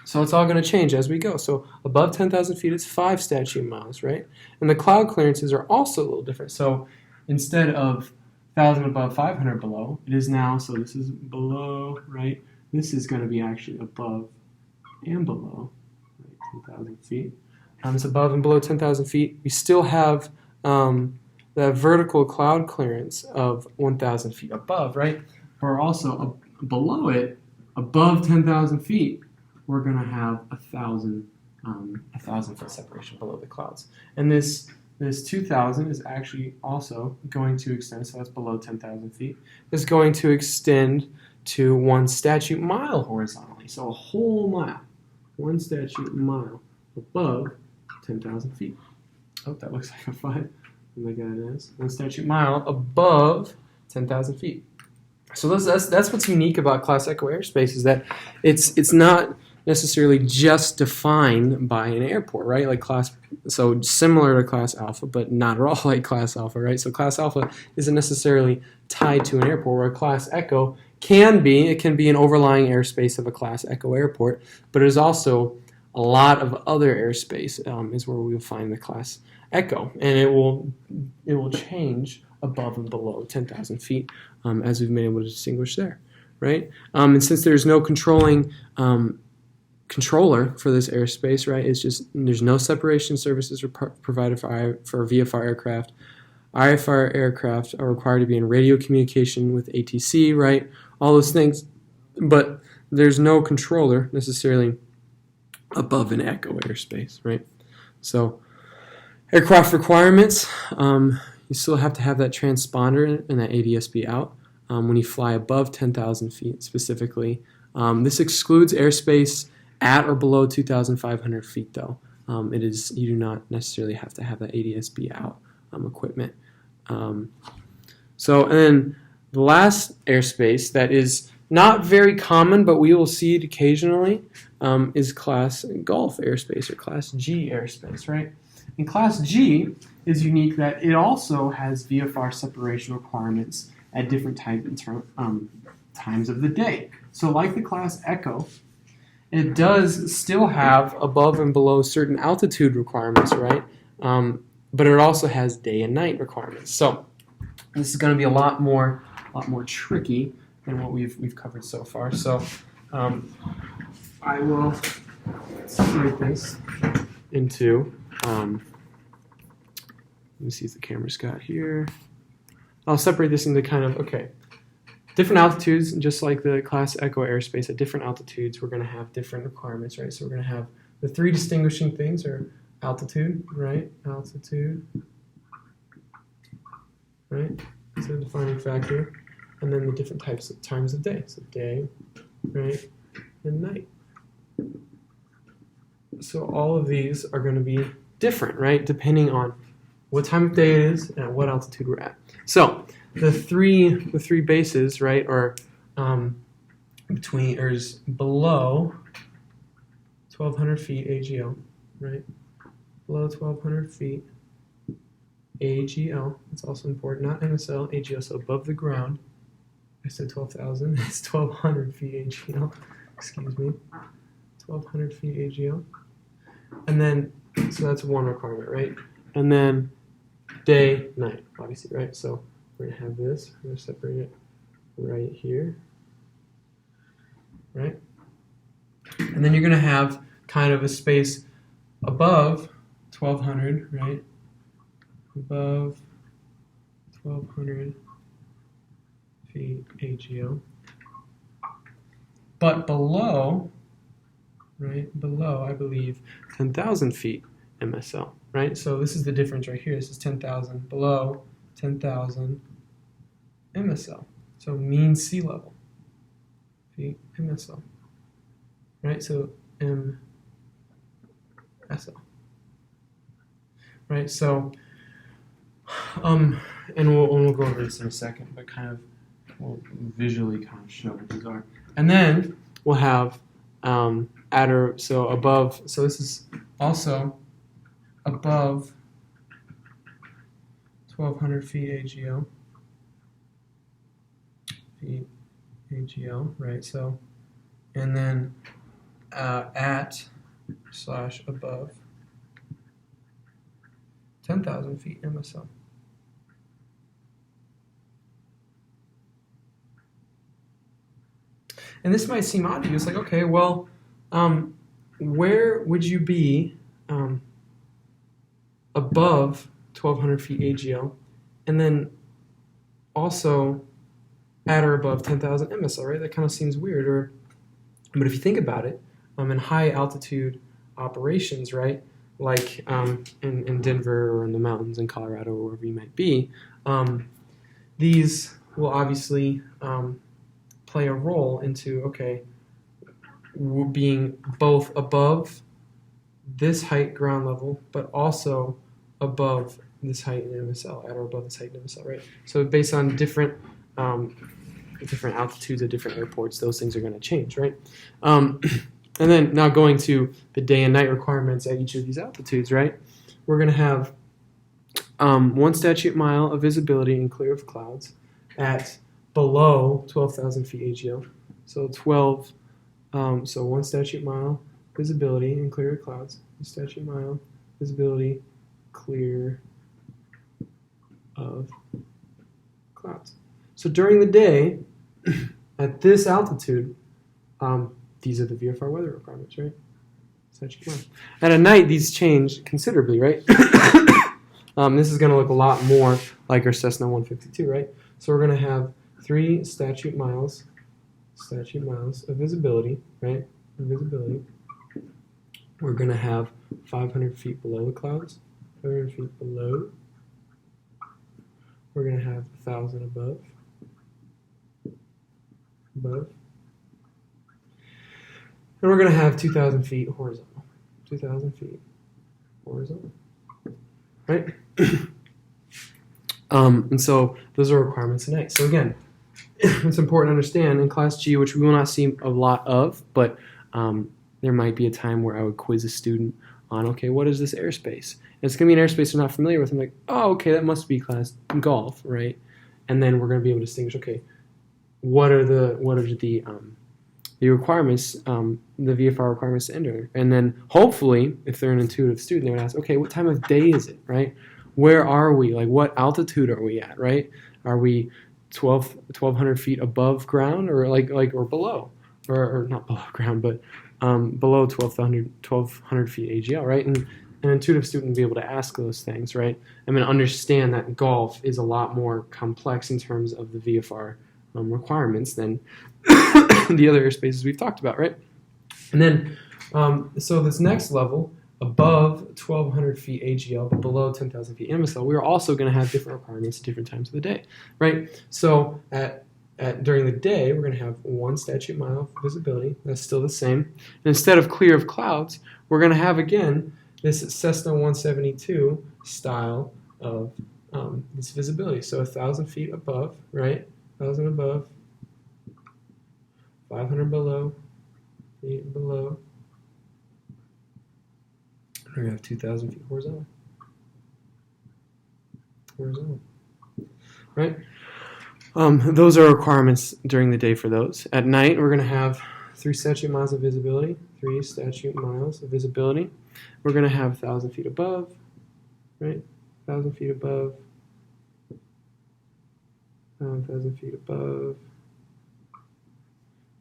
Speaker 1: So it's all going to change as we go. So above 10,000 feet, it's 5 statute miles, right? And the cloud clearances are also a little different. So instead of 1,000 above, 500 below, it is now, so this is below, right? This is going to be actually above and below, right? 10,000 feet. It's above and below 10,000 feet. We still have the vertical cloud clearance of 1,000 feet above, right? But also below it, above 10,000 feet, we're going to have 1,000 foot separation below the clouds. And this 2,000 is actually also going to extend, so that's below 10,000 feet, is going to extend to 1 statute mile horizontally. So a whole mile, 1 statute mile above 10,000 feet. Oh, that looks like a 5. Oh my God, it is. 1 statute mile above 10,000 feet. So that's what's unique about Class Echo airspace, is that it's not necessarily just defined by an airport, right? Like so similar to Class Alpha, but not at all like Class Alpha, right? So Class Alpha isn't necessarily tied to an airport, where Class Echo can be. It can be an overlying airspace of a Class Echo airport, but it is also a lot of other airspace is where we will find the Class Echo, and it will change above and below 10,000 feet, as we've been able to distinguish there, right? And since there's no controller for this airspace, right, it's just there's no separation services provided for VFR aircraft. IFR aircraft are required to be in radio communication with ATC, right? All those things, but there's no controller necessarily above an Echo airspace, right? So aircraft requirements, you still have to have that transponder and that ADSB out when you fly above 10,000 feet specifically. This excludes airspace at or below 2,500 feet, though. You do not necessarily have to have that ADSB out equipment. And then the last airspace that is not very common, but we will see it occasionally, is Class Gulf airspace, or Class G airspace, right? And Class G is unique that it also has VFR separation requirements at different times of the day. So like the Class Echo, it does still have above and below certain altitude requirements, right? But it also has day and night requirements. So this is going to be a lot more tricky than what we've covered so far. So I will separate this into, let me see if the camera's got here. I'll separate this into kind of, okay, different altitudes, just like the class Echo airspace, at different altitudes, we're going to have different requirements, right? So we're going to have the three distinguishing things are altitude, right? Altitude, right? It's a defining factor. And then the different types of times of day. So day, right, and night. So all of these are going to be different, right, depending on what time of day it is and at what altitude we're at. So the three bases, right, are between or is below 1,200 feet AGL, right? Below 1,200 feet AGL. It's also important, not MSL, AGL, so above the ground. I said 12,000. It's 1,200 feet AGL. Excuse me. 1,200 feet AGL. And then, so that's one requirement, right? And then day, night, obviously, right? So we're going to have this. We're going to separate it right here, right? And then you're going to have kind of a space above 1,200, right? Above 1,200 feet AGL. But below, right, below, I believe, 10,000 feet MSL, right? So this is the difference right here. This is 10,000, below 10,000 MSL. So mean sea level, feet MSL, right? So MSL, right? So, and we'll go over this in a second, but kind of we'll visually kind of show what these are. And then we'll have so above, so this is also above 1,200 feet AGL, right? So, and then at / above 10,000 feet MSL. And this might seem odd to you. It's like, okay, well, where would you be above 1,200 feet AGL, and then also at or above 10,000 MSL, right? That kind of seems weird. But if you think about it, in high altitude operations, right, like in Denver or in the mountains in Colorado or wherever you might be, these will obviously play a role into, okay, being both above this height ground level, but also above this height in MSL, at or above this height in MSL, right? So based on different altitudes at different airports, those things are going to change, right? And then now going to the day and night requirements at each of these altitudes, right? We're going to have 1 statute mile of visibility and clear of clouds at below 12,000 feet AGL. So 1 statute mile visibility and clear of clouds. 1 statute mile visibility clear of clouds. So during the day, at this altitude, these are the VFR weather requirements, right? Statute mile. And at night, these change considerably, right? This is going to look a lot more like our Cessna 152, right? So we're going to have 3 statute miles of visibility, right? Visibility. We're going to have 500 feet below the clouds, 500 feet below. We're going to have 1,000 above. And we're going to have 2,000 feet horizontal. 2,000 feet horizontal. Right? And so those are requirements tonight. So again, it's important to understand in Class G, which we will not see a lot of, but there might be a time where I would quiz a student on, okay, what is this airspace? And it's going to be an airspace they're not familiar with. I'm like, oh, okay, that must be Class Golf, right? And then we're going to be able to distinguish, okay, what are the requirements, the VFR requirements to enter? And then hopefully, if they're an intuitive student, they would ask, okay, what time of day is it, right? Where are we? Like, what altitude are we at, right? Are we 1,200 feet above ground or or below? Or not below ground, but below 1,200 feet AGL, right? And an intuitive student will be able to ask those things, right? I mean, understand that golf is a lot more complex in terms of the VFR requirements than the other airspaces we've talked about, right? And then, so this next level, above 1,200 feet AGL, but below 10,000 feet MSL, we're also going to have different requirements at different times of the day, right? So during the day, we're going to have 1 statute mile of visibility. That's still the same. And instead of clear of clouds, we're going to have, again, this Cessna 172 style of this visibility. So 1,000 feet above, right? 1,000 above, 500 below, feet below. We're going to have 2,000 feet horizontal. Right? Those are requirements during the day for those. At night, we're going to have 3 statute miles of visibility. 3 statute miles of visibility. We're going to have 1,000 feet above, right? 1,000 feet above. 1,000 feet above.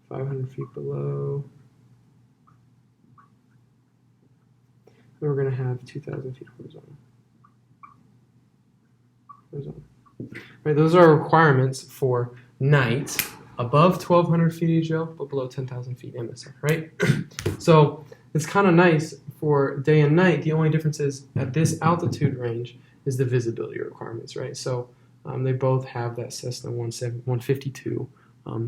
Speaker 1: 500 feet below. And we're going to have 2,000 feet horizontal. Right, those are requirements for night, above 1,200 feet AGL, but below 10,000 feet MSL, right? So it's kind of nice for day and night. The only difference is at this altitude range is the visibility requirements, right? So they both have that Cessna 152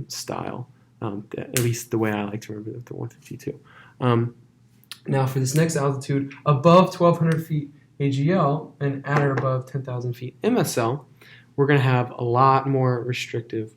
Speaker 1: style, at least the way I like to remember the 152. Now for this next altitude, above 1,200 feet AGL and at or above 10,000 feet MSL, we're going to have a lot more restrictive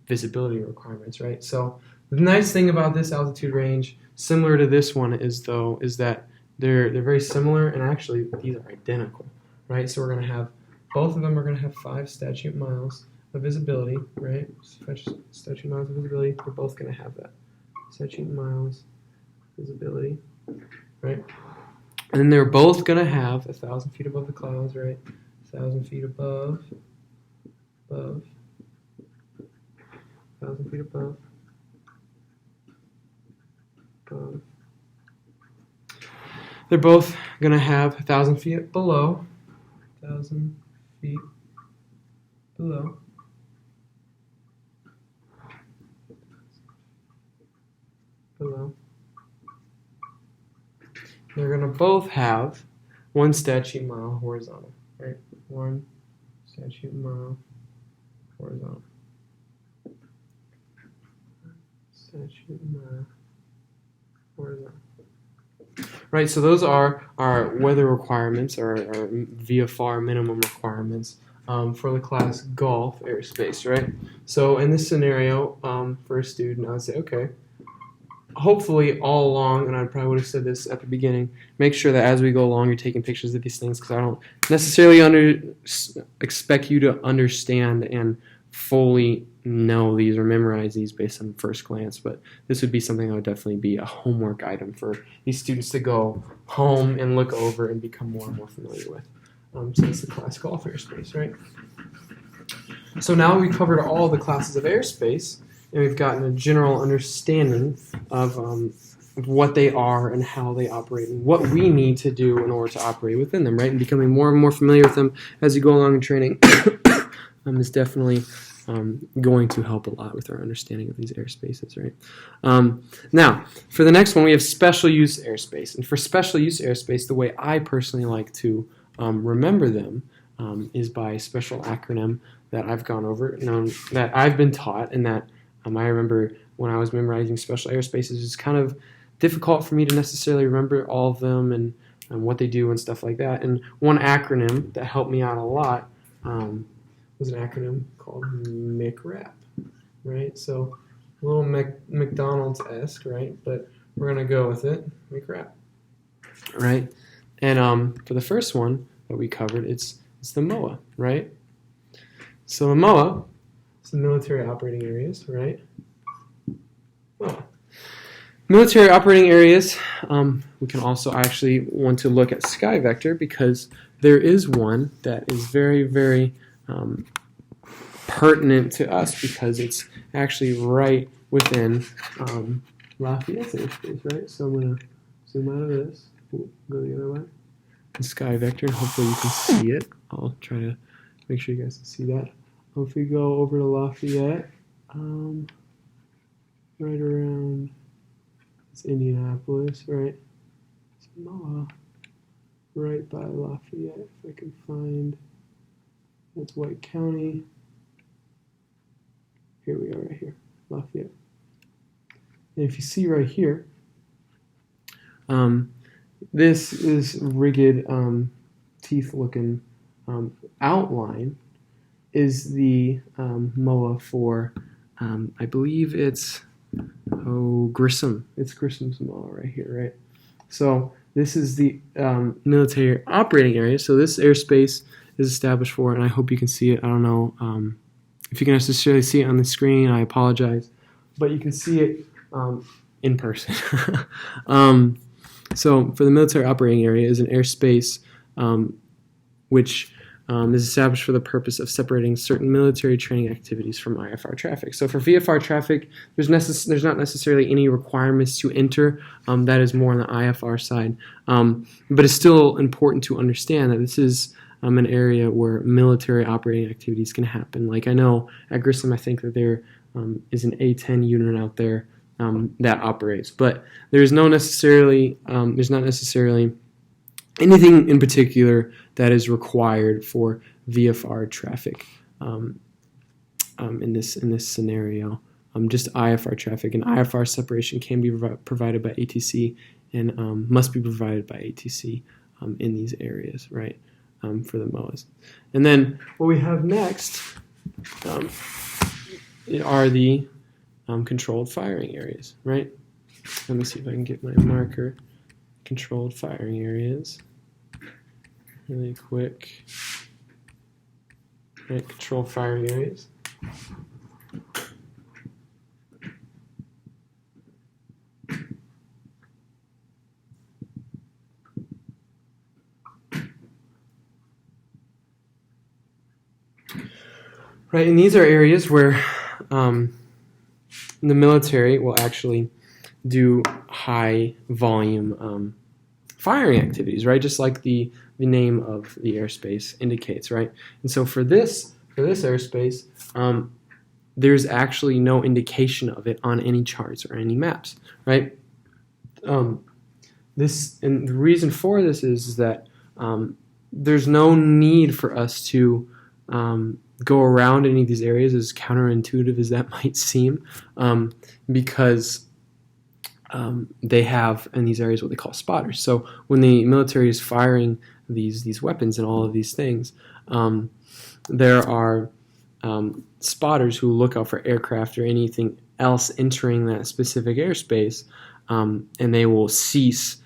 Speaker 1: visibility requirements, right? So the nice thing about this altitude range, similar to this one, is that they're very similar, and actually these are identical, right? So we're going to have, both of them are going to have 5 statute miles of visibility, right? Statute miles of visibility, they're both going to have that. Statute miles visibility, right? And then they're both going to have 1,000 feet above the clouds, right? 1,000 feet above, 1,000 feet above. They're both going to have 1,000 feet below, 1,000 feet below. They're going to both have 1 statute mile horizontal, right? 1 statute mile horizontal. Statute mile horizontal. Right, so those are our weather requirements, or VFR minimum requirements for the class Golf Airspace, right? So in this scenario, for a student, I would say, okay, hopefully all along, and I probably would have said this at the beginning, make sure that as we go along you're taking pictures of these things, because I don't necessarily expect you to understand and fully know these or memorize these based on first glance, but this would be something that would definitely be a homework item for these students to go home and look over and become more and more familiar with. So it's the class Golf Airspace, right? So now we've covered all the classes of airspace, and we've gotten a general understanding of what they are and how they operate and what we need to do in order to operate within them, right? And becoming more and more familiar with them as you go along in training is definitely going to help a lot with our understanding of these airspaces, right? Now, for the next one, we have special use airspace. And for special use airspace, the way I personally like to remember them is by a special acronym that I've gone over, that I've been taught, and that I remember when I was memorizing special airspaces, it's kind of difficult for me to necessarily remember all of them and what they do and stuff like that. And one acronym that helped me out a lot was an acronym called MCRAP, right? So a little McDonald's-esque, right? But we're going to go with it, MCRAP, right? And for the first one that we covered, it's the MOA, right? So the MOA, it's the military operating areas, right? MOA. Military operating areas, we can also actually want to look at sky vector, because there is one that is very, very pertinent to us, because it's actually right within Lafayette's airspace, right? So I'm going to zoom out of this, go the other way, and sky vector, and hopefully you can see it. I'll try to make sure you guys can see that. If we go over to Lafayette, right around, it's Indianapolis, right? Samoa, right by Lafayette, if I can find, that's White County. Here we are, right here, Lafayette. And if you see right here, this is rigged teeth-looking outline is the MOA for, I believe it's, Grissom. It's Grissom's MOA right here, right? So this is the military operating area. So this airspace is established for, and I hope you can see it. I don't know if you can necessarily see it on the screen. I apologize, but you can see it in person. So for the military operating area is an airspace which is established for the purpose of separating certain military training activities from IFR traffic. So for VFR traffic, there's not necessarily any requirements to enter. That is more on the IFR side. But it's still important to understand that this is an area where military operating activities can happen. Like I know at Grissom, I think that there is an A-10 unit out there that operates, but there's not necessarily anything in particular that is required for VFR traffic in this scenario. Just IFR traffic, and IFR separation can be provided by ATC and must be provided by ATC in these areas, right, for the MOAs. And then what we have next are the controlled firing areas, right? Let me see if I can get my marker. Controlled firing areas. Really quick. Right, controlled firing areas. Right, and these are areas where the military will actually do high volume firing activities, right? Just like the name of the airspace indicates, right? And so for this airspace, there's actually no indication of it on any charts or any maps, right? And the reason for this is that there's no need for us to go around any of these areas, as counterintuitive as that might seem, because they have in these areas what they call spotters. So when the military is firing these weapons and all of these things, there are spotters who look out for aircraft or anything else entering that specific airspace, and they will cease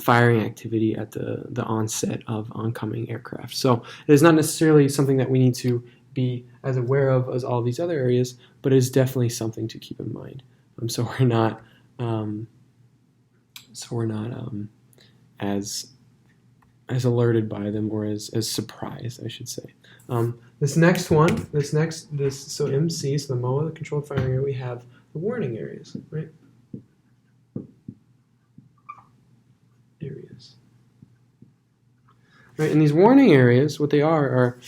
Speaker 1: firing activity at the onset of oncoming aircraft. So it is not necessarily something that we need to be as aware of as all these other areas, but it is definitely something to keep in mind. So we're not as alerted by them, or as surprised, I should say. This next one, so MC, so the MOA, the controlled firing area, we have the warning areas, right? Right, and these warning areas, what they are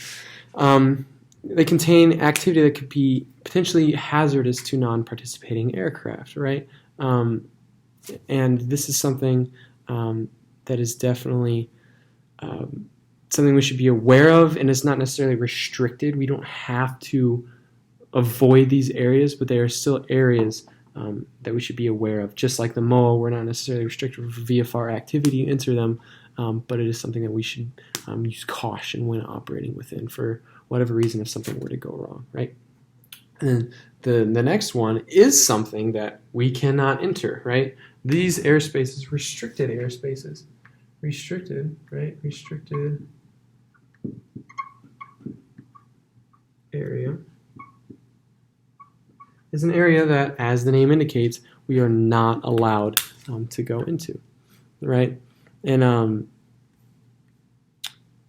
Speaker 1: they contain activity that could be potentially hazardous to non-participating aircraft, right? And this is something that is definitely something we should be aware of, and it's not necessarily restricted. We don't have to avoid these areas, but they are still areas that we should be aware of. Just like the MOA, we're not necessarily restricted for VFR activity to enter them, but it is something that we should use caution when operating within for whatever reason if something were to go wrong, right? And then the next one is something that we cannot enter, right? These airspaces, restricted airspaces, restricted, right? Restricted area is an area that, as the name indicates, we are not allowed to go into, right? And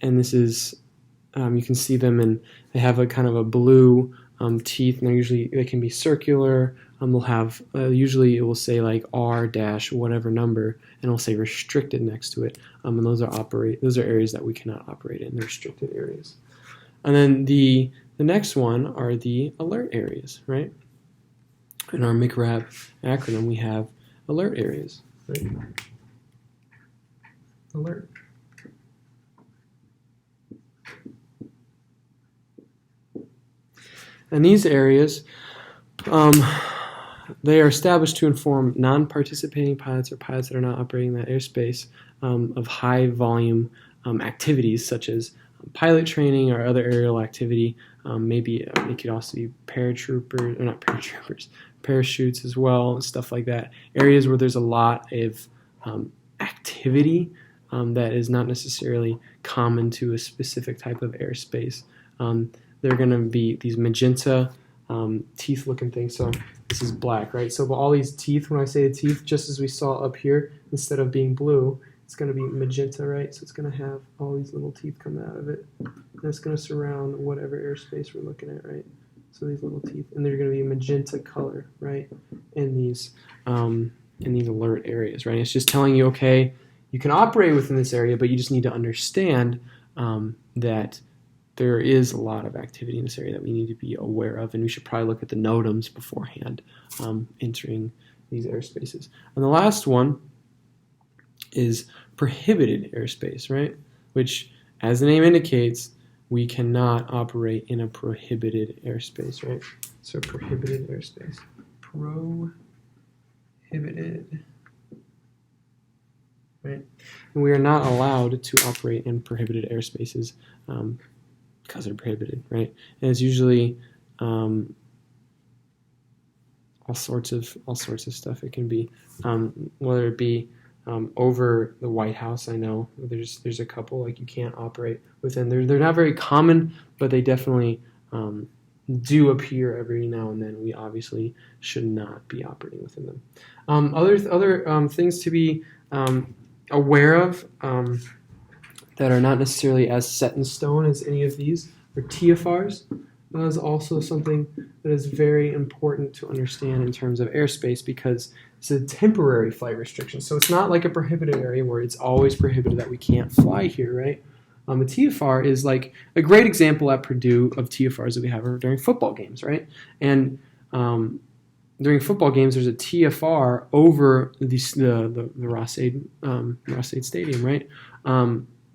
Speaker 1: this is, you can see them, and they have a kind of a blue teeth, and they can be circular, they'll have, usually it will say like R dash whatever number, and it'll say restricted next to it. And those are areas that we cannot operate in, the restricted areas. And then the next one are the alert areas, right? In our MCRAP acronym, we have alert areas, right? Alert. And these areas, they are established to inform non-participating pilots or pilots that are not operating that airspace of high volume activities such as pilot training or other aerial activity. Maybe it could also be paratroopers, or not paratroopers, parachutes as well, stuff like that. Areas where there's a lot of activity that is not necessarily common to a specific type of airspace. They're going to be these magenta teeth-looking things. So this is black, right? So all these teeth, when I say the teeth, just as we saw up here, instead of being blue, it's going to be magenta, right? So it's going to have all these little teeth coming out of it. And it's going to surround whatever airspace we're looking at, right? So these little teeth, and they're going to be magenta color, right? In these alert areas, right? It's just telling you, okay, you can operate within this area, but you just need to understand that there is a lot of activity in this area that we need to be aware of, and we should probably look at the NOTAMs beforehand entering these airspaces. And the last one is prohibited airspace, right? Which, as the name indicates, we cannot operate in a prohibited airspace, right? So prohibited airspace. Prohibited. Right? And we are not allowed to operate in prohibited airspaces because they're prohibited, right? And it's usually all sorts of stuff. It can be whether it be over the White House. I know there's a couple like you can't operate within. They're not very common, but they definitely do appear every now and then. We obviously should not be operating within them. Other things to be aware of that are not necessarily as set in stone as any of these are TFRs. That is also something that is very important to understand in terms of airspace because it's a temporary flight restriction. So it's not like a prohibited area where it's always prohibited that we can't fly here, right? A TFR is like a great example at Purdue of TFRs that we have during football games, right? And during football games, there's a TFR over the Ross-Ade Stadium, right?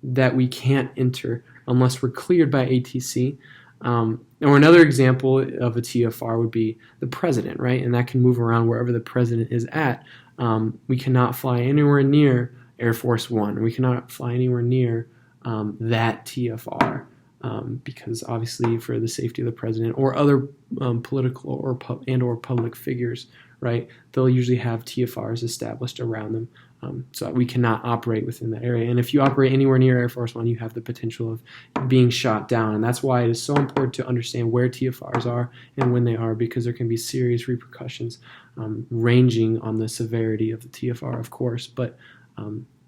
Speaker 1: That we can't enter unless we're cleared by ATC. Or another example of a TFR would be the president, right? And that can move around wherever the president is at. We cannot fly anywhere near Air Force One. We cannot fly anywhere near that TFR because obviously for the safety of the president or other political or public figures, right? They'll usually have TFRs established around them. So we cannot operate within that area. And if you operate anywhere near Air Force One, you have the potential of being shot down. And that's why it is so important to understand where TFRs are and when they are, because there can be serious repercussions ranging on the severity of the TFR, of course. But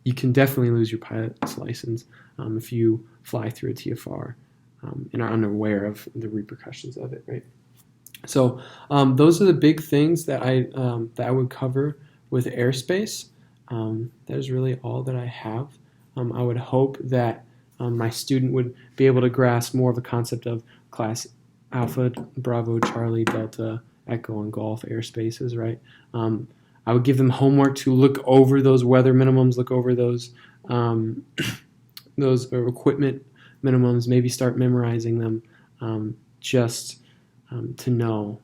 Speaker 1: you can definitely lose your pilot's license if you fly through a TFR and are unaware of the repercussions of it, right? So those are the big things that I would cover with airspace. That is really all that I have. I would hope that my student would be able to grasp more of a concept of class Alpha, Bravo, Charlie, Delta, Echo, and Golf airspaces, right? I would give them homework to look over those weather minimums, look over those equipment minimums, maybe start memorizing them just to know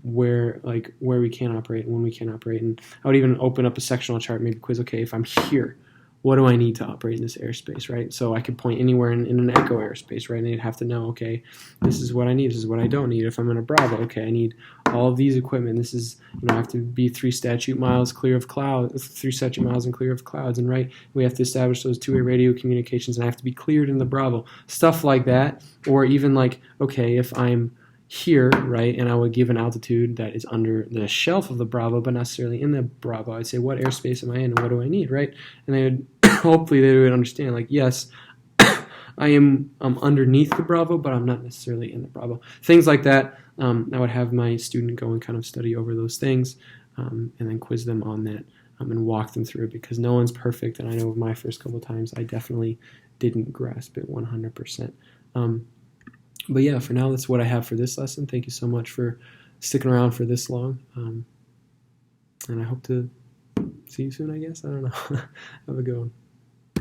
Speaker 1: where we can operate and when we can operate. And I would even open up a sectional chart, maybe quiz, okay, if I'm here, what do I need to operate in this airspace, right? So I could point anywhere in an Echo airspace, right? And they'd have to know, okay, this is what I need, this is what I don't need. If I'm in a Bravo, okay, I need all of these equipment. This is, I have to be 3 statute miles clear of clouds, 3 statute miles and clear of clouds, and right, we have to establish those two-way radio communications, and I have to be cleared in the Bravo, stuff like that. Or even like, okay, if I'm here, right, and I would give an altitude that is under the shelf of the Bravo, but not necessarily in the Bravo, I'd say, what airspace am I in and what do I need, right? And they would hopefully they would understand, like, yes, I am underneath the Bravo, but I'm not necessarily in the Bravo. Things like that, I would have my student go and kind of study over those things, and then quiz them on that, and walk them through it, because no one's perfect, and I know my first couple of times I definitely didn't grasp it 100%. But yeah, for now, that's what I have for this lesson. Thank you so much for sticking around for this long, and I hope to see you soon, I guess. I don't know. Have a good one.